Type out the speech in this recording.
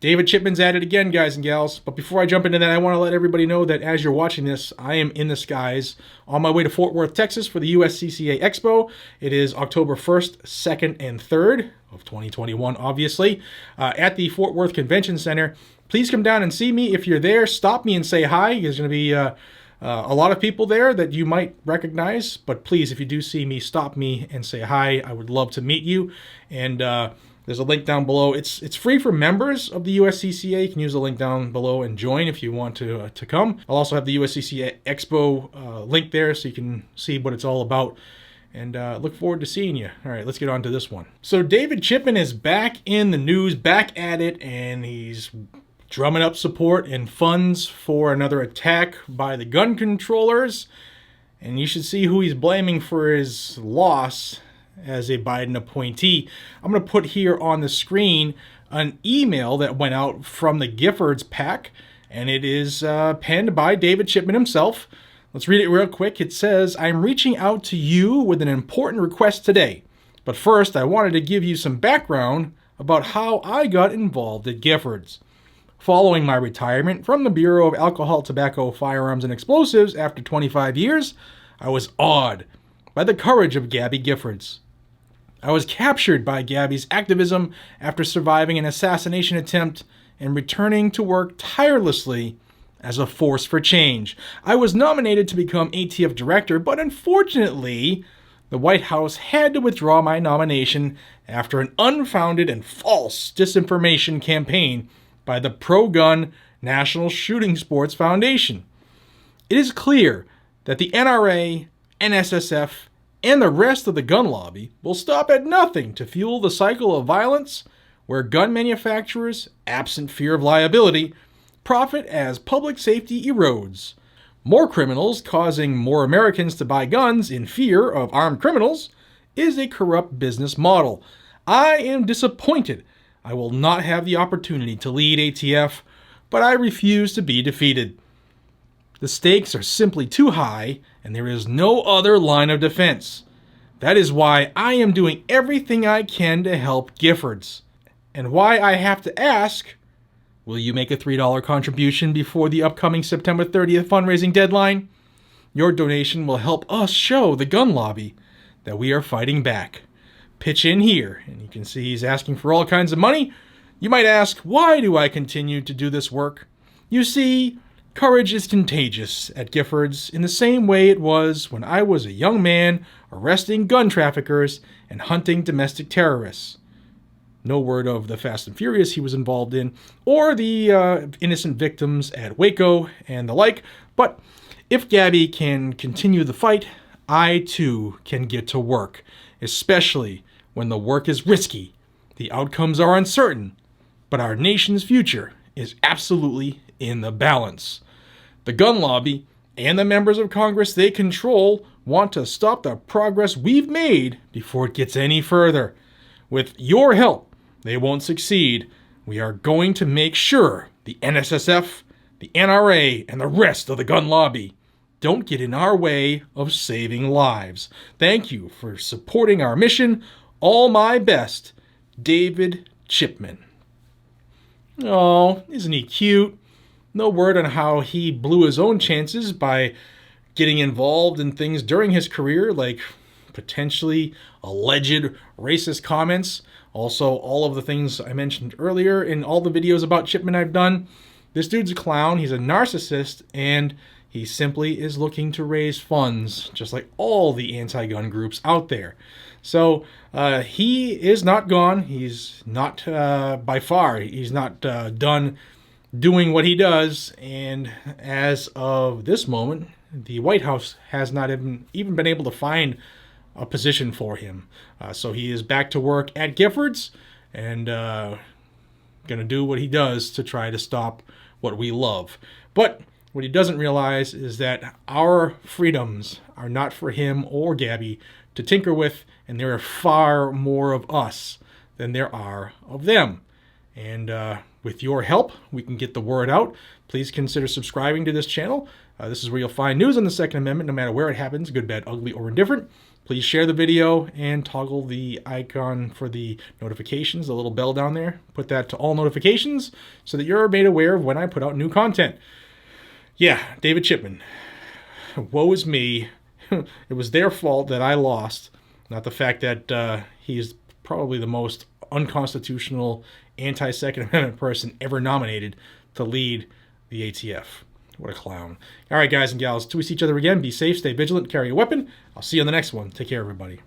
David Chipman's at it again, guys and gals. But before I jump into that, I want to let everybody know that as you're watching this, I am in the skies on my way to Fort Worth, Texas for the USCCA Expo. It is October 1st, 2nd, and 3rd of 2021, obviously, at the Fort Worth Convention Center. Please come down and see me. If you're there, stop me and say hi. There's going to be a lot of people there that you might recognize. But please, if you do see me, stop me and say hi. I would love to meet you. And there's a link down below. It's free for members of the USCCA. You can use the link down below and join if you want to come. I'll also have the USCCA Expo link there so you can see what it's all about. And look forward to seeing you. All right, let's get on to this one. So David Chipman is back in the news, back at it, and he's drumming up support and funds for another attack by the gun controllers. And you should see who he's blaming for his loss as a Biden appointee. I'm going to put here on the screen an email that went out from the Giffords PAC, and it is penned by David Chipman himself. Let's read it real quick. It says, "I'm reaching out to you with an important request today. But first, I wanted to give you some background about how I got involved at Giffords. Following my retirement from the Bureau of Alcohol, Tobacco, Firearms, and Explosives after 25 years, I was awed by the courage of Gabby Giffords. I was captured by Gabby's activism after surviving an assassination attempt and returning to work tirelessly as a force for change. I was nominated to become ATF director, but unfortunately, the White House had to withdraw my nomination after an unfounded and false disinformation campaign by the pro-gun National Shooting Sports Foundation. It is clear that the NRA, NSSF, and the rest of the gun lobby will stop at nothing to fuel the cycle of violence where gun manufacturers, absent fear of liability, profit as public safety erodes. More criminals causing more Americans to buy guns in fear of armed criminals is a corrupt business model. I am disappointed I will not have the opportunity to lead ATF, but I refuse to be defeated. The stakes are simply too high, and there is no other line of defense. That is why I am doing everything I can to help Giffords. And why I have to ask, will you make a $3 contribution before the upcoming September 30th fundraising deadline? Your donation will help us show the gun lobby that we are fighting back. Pitch in here." And you can see he's asking for all kinds of money. You might ask, why do I continue to do this work? You see, courage is contagious at Giffords in the same way it was when I was a young man arresting gun traffickers and hunting domestic terrorists. No word of the Fast and Furious he was involved in, or the innocent victims at Waco and the like. But if Gabby can continue the fight, I too can get to work, especially when the work is risky, the outcomes are uncertain, but our nation's future is absolutely in the balance. The gun lobby and the members of Congress they control want to stop the progress we've made before it gets any further. With your help, they won't succeed. We are going to make sure the NSSF, the NRA, and the rest of the gun lobby don't get in our way of saving lives. Thank you for supporting our mission. All my best, David Chipman. Oh, isn't he cute? No word on how he blew his own chances by getting involved in things during his career, like potentially alleged racist comments. Also, all of the things I mentioned earlier in all the videos about Chipman I've done. This dude's a clown, he's a narcissist, and he simply is looking to raise funds, just like all the anti-gun groups out there. So he is not gone. He's not, by far, he's not done doing what he does. And as of this moment, the White House has not even been able to find a position for him. So he is back to work at Giffords and going to do what he does to try to stop what we love. But what he doesn't realize is that our freedoms are not for him or Gabby to tinker with, and there are far more of us than there are of them. And with your help, we can get the word out. Please consider subscribing to this channel. This is where you'll find news on the Second Amendment, no matter where it happens, good, bad, ugly, or indifferent. Please share the video and toggle the icon for the notifications, the little bell down there. Put that to all notifications so that you're made aware of when I put out new content. Yeah, David Chipman. Woe is me. It was their fault that I lost, not the fact that he's probably the most unconstitutional anti-Second Amendment person ever nominated to lead the ATF. What a clown. All right, guys and gals, till we see each other again, be safe, stay vigilant, carry a weapon. I'll see you on the next one. Take care, everybody.